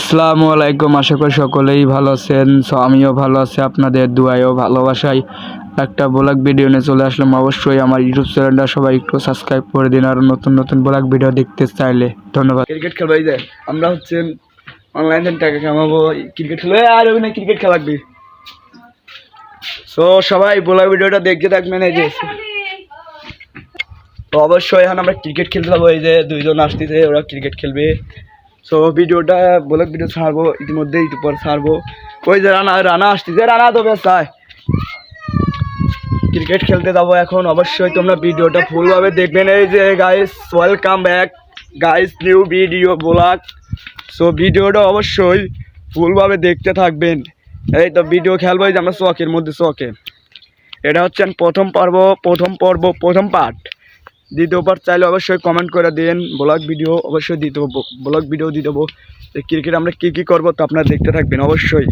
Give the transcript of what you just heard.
আসসালামু আলাইকুম। আশা করি সকলেই ভালো আছেন। আমিও ভালো আছি, আপনাদের দুয়ায় ও ভালোবাসায় একটা ব্লগ ভিডিও নিয়ে চলে আসলাম। অবশ্যই আমার ইউটিউব চ্যানেলটা সবাই একটু সাবস্ক্রাইব করে দিন, আর নতুন নতুন ব্লগ ভিডিও দেখতে চাইলে ধন্যবাদ। ক্রিকেট খেলবো, এই যে আমরা হচ্ছে অনলাইনে টাকা কামাবো, ক্রিকেট খেলবো আর ওখানে ক্রিকেট খেলাবি। সো সবাই ব্লগ ভিডিওটা দেখতে থাকবেন। এই যে তো অবশ্যই এখন আমরা ক্রিকেট খেলতে যাবো। এই যে দুইজন আসতেছে, ওরা ক্রিকেট খেলবে। সো ভিডিওটা ব্লগ ভিডিও ছাড়বো ইতিমধ্যে, ইউটিউব পর ছাড়বো। ওই যে রানা আসতেছে, রানা তো বেশ চায় ক্রিকেট খেলতে যাবো এখন। অবশ্যই তোমরা ভিডিওটা ফুলভাবে দেখবেন। এই যে guys, welcome back guys, new video blog. So ভিডিওটা অবশ্যই ফুলভাবে দেখতে থাকবেন। এই তো ভিডিও খেলবো, এই যে আমরা চকের মধ্যে চকে। এটা হচ্ছে প্রথম পার্ট। দ্বিতীয় পার্ট চাইলে অবশ্যই কমেন্ট করে দিন। ব্লগ ভিডিও অবশ্যই দিতে হবো, ব্লগ ভিডিও দিয়ে দেবো। ক্রিকেট আমরা কী করবো তো আপনারা দেখতে থাকবেন অবশ্যই।